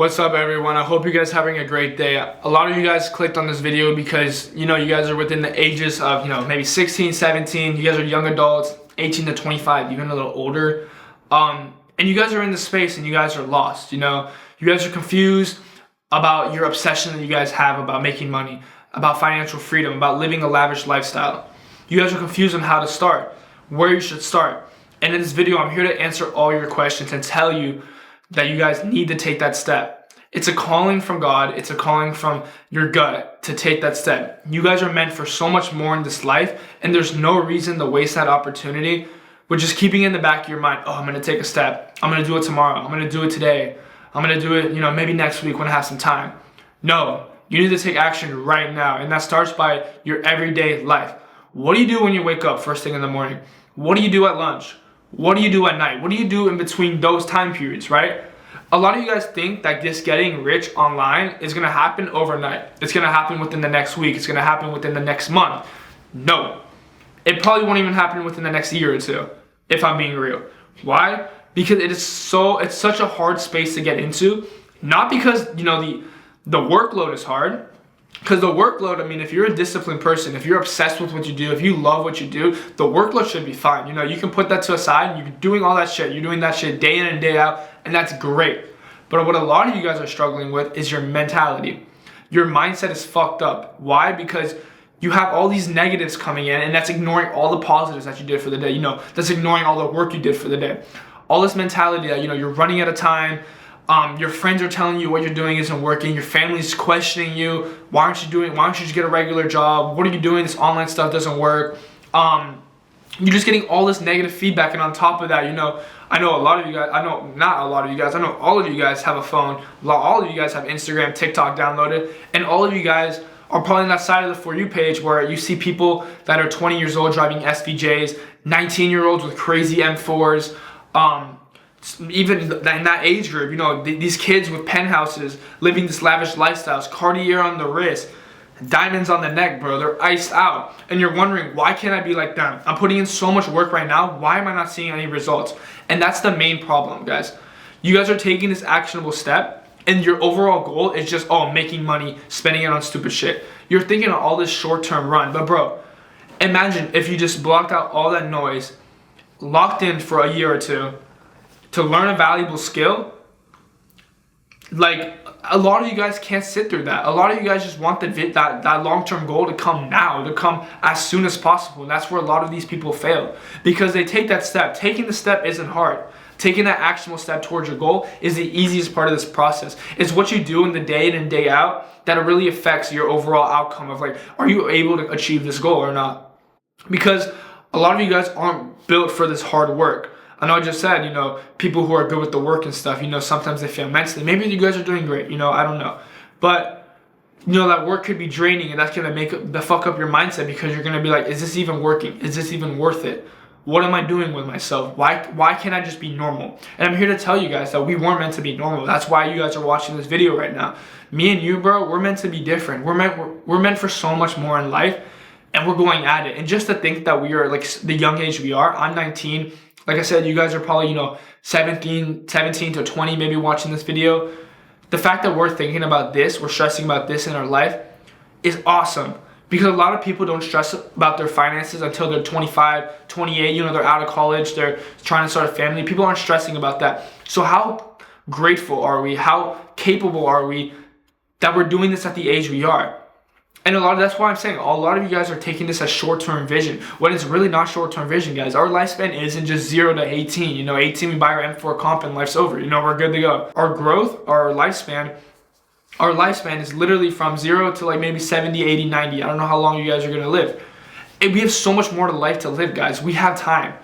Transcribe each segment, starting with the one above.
What's up, everyone? I hope you guys are having a great day. A lot of you guys clicked on this video because you guys are within the ages of maybe 16, 17. You guys are young adults, 18 to 25, even a little older. And you guys are in the space and you guys are lost. You guys are confused about your obsession that you guys have about making money, about financial freedom, about living a lavish lifestyle. You guys are confused on how to start, where you should start. And in this video, I'm here to answer all your questions and tell you that you guys need to take that step. It's a calling from God. It's a calling from your gut to take that step. You guys are meant for so much more in this life, and there's no reason to waste that opportunity with just keeping in the back of your mind, oh, I'm going to take a step. I'm going to do it tomorrow. I'm going to do it today. I'm going to do it, maybe next week when I have some time. No, you need to take action right now, and that starts by your everyday life. What do you do when you wake up first thing in the morning? What do you do at lunch? What do you do at night? What do you do in between those time periods, right? A lot of you guys think that just getting rich online is going to happen overnight. It's going to happen within the next week. It's going to happen within the next month. No. It probably won't even happen within the next year or two, if I'm being real. Why? Because it's such a hard space to get into. Not because, the workload is hard. Because the workload, if you're a disciplined person, if you're obsessed with what you do, if you love what you do, the workload should be fine. You can put that to a side. You're doing all that shit. You're doing that shit day in and day out, and that's great. But what a lot of you guys are struggling with is your mentality. Your mindset is fucked up. Why? Because you have all these negatives coming in, and that's ignoring all the positives that you did for the day. That's ignoring all the work you did for the day. All this mentality that, you're running out of time. Your friends are telling you what you're doing isn't working. Your family's questioning you. Why aren't you just get a regular job? What are you doing? This online stuff doesn't work. You're just getting all this negative feedback. And on top of that, I know a lot of you guys, I know not a lot of you guys, I know all of you guys have a phone. All of you guys have Instagram, TikTok downloaded. And all of you guys are probably on that side of the For You page where you see people that are 20 years old driving SVJs, 19-year-olds with crazy M4s, even in that age group, these kids with penthouses, living this lavish lifestyles, Cartier on the wrist, diamonds on the neck, bro. They're iced out. And you're wondering, why can't I be like them? I'm putting in so much work right now. Why am I not seeing any results? And that's the main problem, guys. You guys are taking this actionable step, and your overall goal is just, I'm making money, spending it on stupid shit. You're thinking of all this short-term run. But, bro, imagine if you just blocked out all that noise, locked in for a year or two, to learn a valuable skill. Like, a lot of you guys can't sit through that. A lot of you guys just want that long-term goal to come now, to come as soon as possible. And that's where a lot of these people fail, because they take that step. Taking the step isn't hard. Taking that actionable step towards your goal is the easiest part of this process. It's what you do in the day in and day out that really affects your overall outcome of, like, are you able to achieve this goal or not? Because a lot of you guys aren't built for this hard work. I know I just said, people who are good with the work and stuff, sometimes they fail mentally. Maybe you guys are doing great, I don't know. But, that work could be draining, and that's going to fuck up your mindset, because you're going to be like, is this even working? Is this even worth it? What am I doing with myself? Why can't I just be normal? And I'm here to tell you guys that we weren't meant to be normal. That's why you guys are watching this video right now. Me and you, bro, we're meant to be different. We're meant for so much more in life, and we're going at it. And just to think that we are, like, the young age we are, I'm 19. Like I said, you guys are probably, 17 to 20 maybe watching this video. The fact that we're thinking about this, we're stressing about this in our life is awesome. Because a lot of people don't stress about their finances until they're 25, 28, they're out of college, they're trying to start a family. People aren't stressing about that. So how grateful are we? How capable are we that we're doing this at the age we are? And that's why I'm saying a lot of you guys are taking this as short-term vision, when it's really not short-term vision, guys. Our lifespan isn't just 0 to 18. 18 we buy our M4 comp and life's over. We're good to go. Our growth, our lifespan is literally from 0 to like maybe 70, 80, 90. I don't know how long you guys are going to live. And we have so much more to life to live, guys. We have time.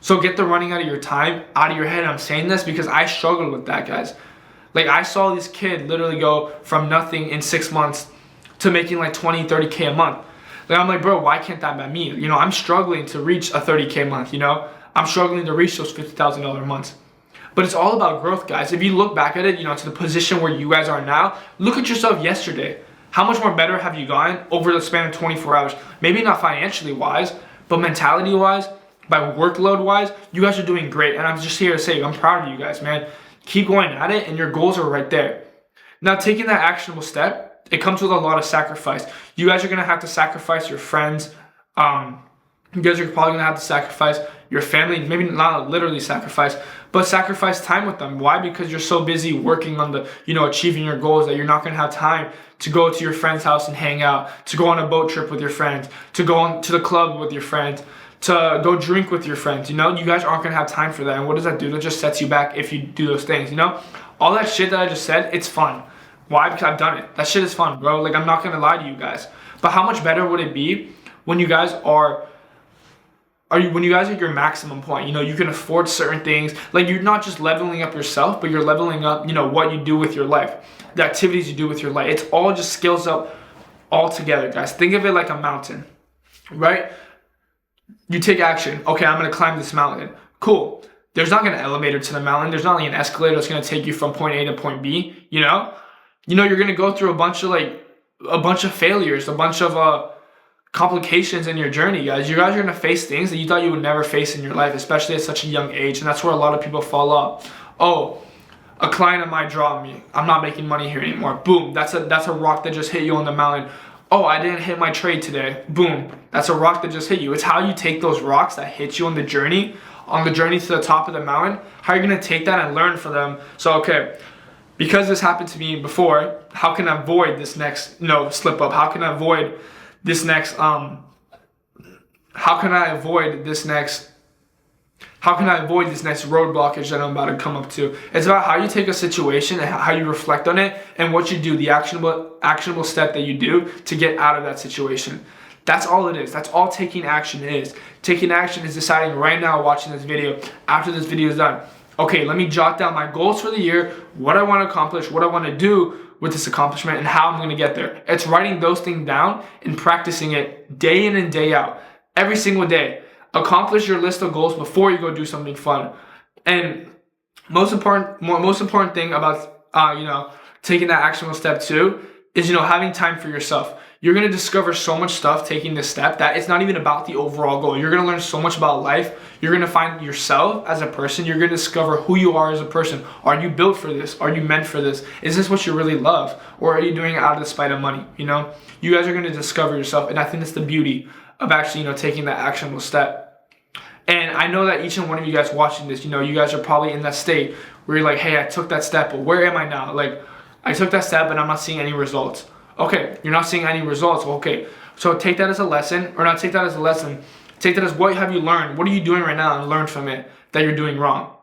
So get the running out of your time out of your head. I'm saying this because I struggled with that, guys. Like, I saw this kid literally go from nothing in 6 months to making like 20, 30K a month. Like, I'm like, bro, why can't that be me? I'm struggling to reach a 30K a month, I'm struggling to reach those $50,000 months. But it's all about growth, guys. If you look back at it, to the position where you guys are now, look at yourself yesterday. How much more better have you gotten over the span of 24 hours? Maybe not financially wise, but mentality wise, by workload wise, you guys are doing great. And I'm just here to say, I'm proud of you guys, man. Keep going at it, and your goals are right there. Now, taking that actionable step, it comes with a lot of sacrifice. You guys are going to have to sacrifice your friends. You guys are probably going to have to sacrifice your family, maybe not literally sacrifice, but sacrifice time with them. Why? Because you're so busy working on the, achieving your goals that you're not going to have time to go to your friend's house and hang out, to go on a boat trip with your friends, to go on to the club with your friends, to go drink with your friends. You guys aren't going to have time for that. And what does that do? That just sets you back if you do those things, All that shit that I just said, it's fun. Why? Because I've done it. That shit is fun, bro. Like, I'm not going to lie to you guys. But how much better would it be when you guys are at your maximum point? You can afford certain things. Like, you're not just leveling up yourself, but you're leveling up, what you do with your life, the activities you do with your life. It's all just skills up all together, guys. Think of it like a mountain, right? You take action. Okay, I'm going to climb this mountain. Cool. There's not going to elevator to the mountain. There's not like an escalator that's going to take you from point A to point B, you're going to go through a bunch of failures, a bunch of complications in your journey, guys. You guys are going to face things that you thought you would never face in your life, especially at such a young age. And that's where a lot of people fall off. Oh, a client of mine dropped me. I'm not making money here anymore. Boom. That's a rock that just hit you on the mountain. Oh, I didn't hit my trade today. Boom. That's a rock that just hit you. It's how you take those rocks that hit you on the journey to the top of the mountain. How you're going to take that and learn from them. So, okay, because this happened to me before, how can I avoid this next slip up? How can I avoid this next road blockage that I'm about to come up to? It's about how you take a situation and how you reflect on it and what you do, the actionable step that you do to get out of that situation. That's all it is. That's all taking action is. Taking action is deciding right now, watching this video, after this video is done, okay, let me jot down my goals for the year, what I want to accomplish, what I want to do with this accomplishment, and how I'm going to get there. It's writing those things down and practicing it day in and day out, every single day. Accomplish your list of goals before you go do something fun. And most important thing about taking that actionable step too is having time for yourself. You're going to discover so much stuff taking this step that it's not even about the overall goal. You're going to learn so much about life. You're going to find yourself as a person. You're going to discover who you are as a person. Are you built for this? Are you meant for this? Is this what you really love? Or are you doing it out of the spite of money? You guys are going to discover yourself. And I think that's the beauty of actually, taking that actionable step. And I know that each and one of you guys watching this, you guys are probably in that state where you're like, hey, I took that step, but where am I now? Like, I took that step and I'm not seeing any results. Okay, you're not seeing any results. Okay, so take that as a lesson, or not take that as a lesson. Take that as what have you learned? What are you doing right now and learn from it that you're doing wrong?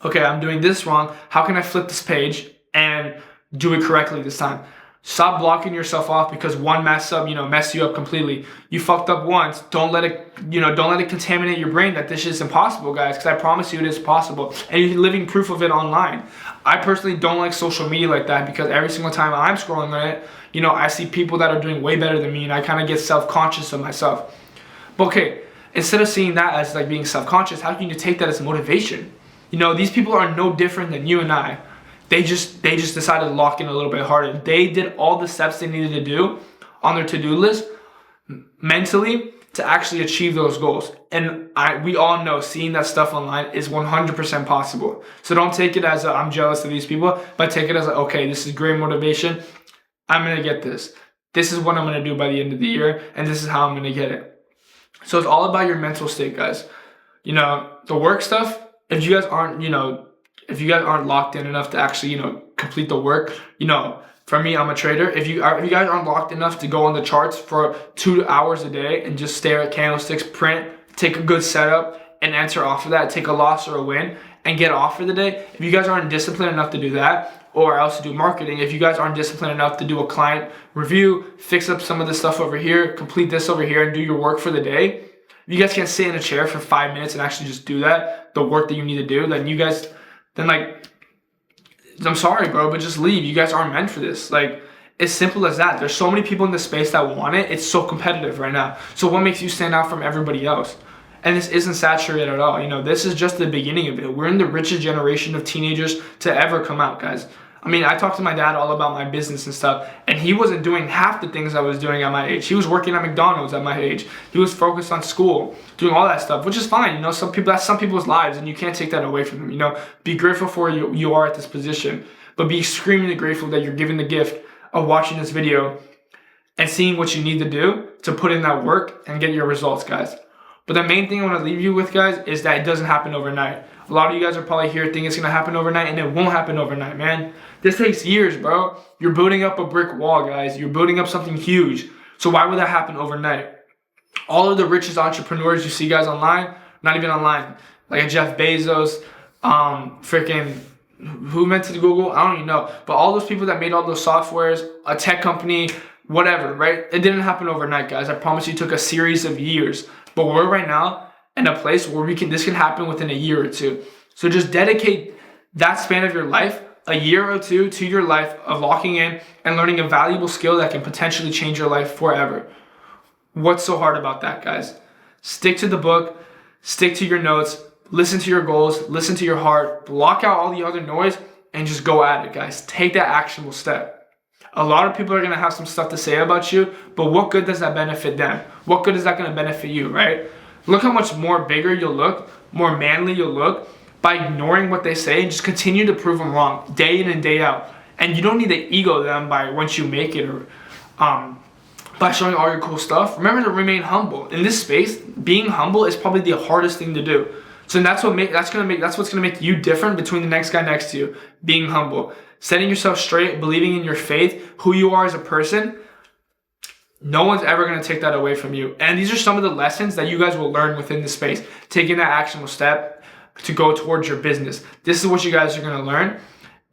Okay, I'm doing this wrong. How can I flip this page and do it correctly this time? Stop blocking yourself off because one mess up, mess you up completely. You fucked up once. Don't let it contaminate your brain that this is impossible, guys, because I promise you it is possible. And you're living proof of it online. I personally don't like social media like that because every single time I'm scrolling on it, I see people that are doing way better than me and I kind of get self-conscious of myself. But okay, instead of seeing that as like being self-conscious, how can you take that as motivation? These people are no different than you and I. They just decided to lock in a little bit harder. They did all the steps they needed to do on their to-do list mentally to actually achieve those goals. And we all know seeing that stuff online is 100% possible. So don't take it as I'm jealous of these people, but take it as okay, this is great motivation. I'm going to get this. This is what I'm going to do by the end of the year, and this is how I'm going to get it. So it's all about your mental state, guys. The work stuff, if you guys aren't locked in enough to actually, complete the work, for me, I'm a trader. If you guys aren't locked enough to go on the charts for 2 hours a day and just stare at candlesticks, print, take a good setup and enter off of that, take a loss or a win and get off for the day. If you guys aren't disciplined enough to do that, or else to do marketing, if you guys aren't disciplined enough to do a client review, fix up some of this stuff over here, complete this over here and do your work for the day, if you guys can't sit in a chair for 5 minutes and actually just do that, the work that you need to do, then I'm sorry, bro, but just leave. You guys aren't meant for this. Like, it's simple as that. There's so many people in the space that want it. It's so competitive right now. So what makes you stand out from everybody else? And this isn't saturated at all. This is just the beginning of it. We're in the richest generation of teenagers to ever come out, guys. I mean, I talked to my dad all about my business and stuff, and he wasn't doing half the things I was doing at my age. He was working at McDonald's at my age. He was focused on school, doing all that stuff, which is fine. That's some people's lives, and you can't take that away from them. Be grateful for you are at this position. but be extremely grateful that you're given the gift of watching this video and seeing what you need to do to put in that work and get your results, guys. But the main thing I want to leave you with, guys, is that it doesn't happen overnight. A lot of you guys are probably here thinking it's going to happen overnight, and it won't happen overnight, man. This takes years, bro. You're building up a brick wall, guys. You're building up something huge. So why would that happen overnight? All of the richest entrepreneurs you see, guys, online, not even online, like a Jeff Bezos, freaking, who invented Google? I don't even know. But all those people that made all those softwares, a tech company, whatever, right? It didn't happen overnight, guys. I promise you, it took a series of years. But we're right now in a place where this can happen within a year or two. So just dedicate that span of your life, a year or two, to your life of locking in and learning a valuable skill that can potentially change your life forever. What's so hard about that, guys? Stick to the book, stick to your notes, listen to your goals, listen to your heart, block out all the other noise, and just go at it, guys. Take that actionable step. A lot of people are going to have some stuff to say about you, but what good does that benefit them? What good is that going to benefit you, right? Look how much more bigger you'll look, more manly you'll look by ignoring what they say and just continue to prove them wrong day in and day out. And you don't need to ego them by once you make it or by showing all your cool stuff. Remember to remain humble. In this space, being humble is probably the hardest thing to do. So that's what's gonna make you different between the next guy next to you. Being humble, setting yourself straight, believing in your faith, who you are as a person. No one's ever gonna take that away from you. And these are some of the lessons that you guys will learn within this space. Taking that actionable step to go towards your business. This is what you guys are gonna learn.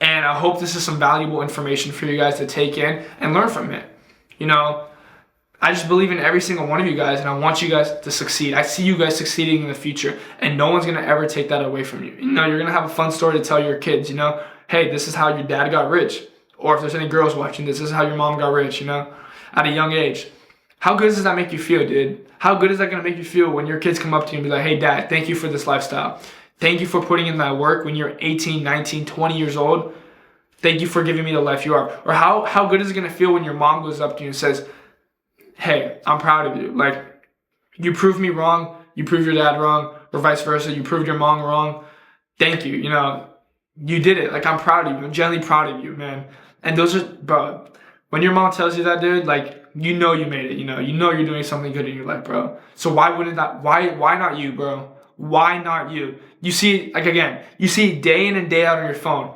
And I hope this is some valuable information for you guys to take in and learn from it. You know, I just believe in every single one of you guys, and I want you guys to succeed. I see you guys succeeding in the future, and no one's gonna ever take that away from you. You know, you're gonna have a fun story to tell your kids, you know, hey, this is how your dad got rich. Or if there's any girls watching this is how your mom got rich, you know, at a young age. How good does that make you feel, dude? How good is that gonna make you feel when your kids come up to you and be like, hey, dad, thank you for this lifestyle. Thank you for putting in that work when you're 18, 19, 20 years old. Thank you for giving me the life you are. Or how good is it gonna feel when your mom goes up to you and says, hey, I'm proud of you. Like, you proved me wrong, you proved your dad wrong, or vice versa, you proved your mom wrong. Thank you, you know, you did it. Like, I'm proud of you. I'm genuinely proud of you, man. And those are, bro, when your mom tells you that, dude, like, you know you made it, you know you're doing something good in your life, bro. So why not you, bro? Why not you? You see, like, again, you see day in and day out on your phone,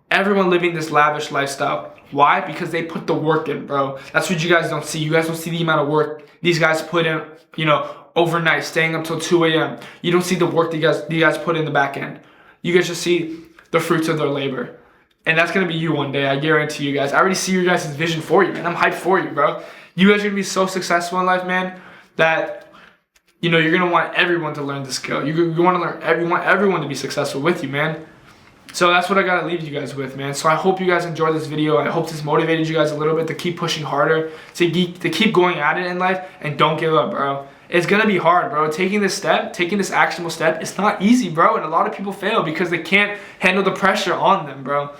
everyone living this lavish lifestyle. Why? Because they put the work in, bro. That's what you guys don't see. You guys don't see the amount of work these guys put in, you know, overnight, staying up till 2 a.m. You don't see the work you guys put in the back end. You guys just see the fruits of their labor. And that's going to be you one day, I guarantee you guys. I already see your guys' vision for you, man. I'm hyped for you, bro. You guys are going to be so successful in life, man, that, you know, you're going to want everyone to learn the skill. You want to want everyone to be successful with you, man. So that's what I got to leave you guys with, man. So I hope you guys enjoyed this video. I hope this motivated you guys a little bit to keep pushing harder, to keep going at it in life, and don't give up, bro. It's going to be hard, bro. Taking this actionable step, it's not easy, bro. And a lot of people fail because they can't handle the pressure on them, bro.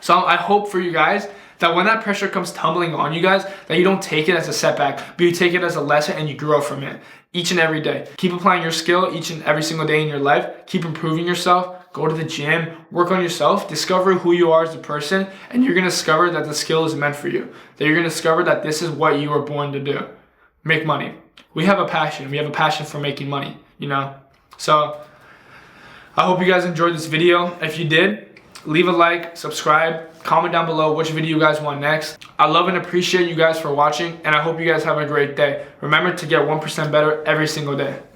So I hope for you guys that when that pressure comes tumbling on you guys, that you don't take it as a setback, but you take it as a lesson and you grow from it each and every day. Keep applying your skill each and every single day in your life. Keep improving yourself. Go to the gym, work on yourself, discover who you are as a person, and you're gonna discover that the skill is meant for you. That you're gonna discover that this is what you were born to do. Make money. We have a passion. We have a passion for making money, you know? So I hope you guys enjoyed this video. If you did, leave a like, subscribe, comment down below which video you guys want next. I love and appreciate you guys for watching, and I hope you guys have a great day. Remember to get 1% better every single day.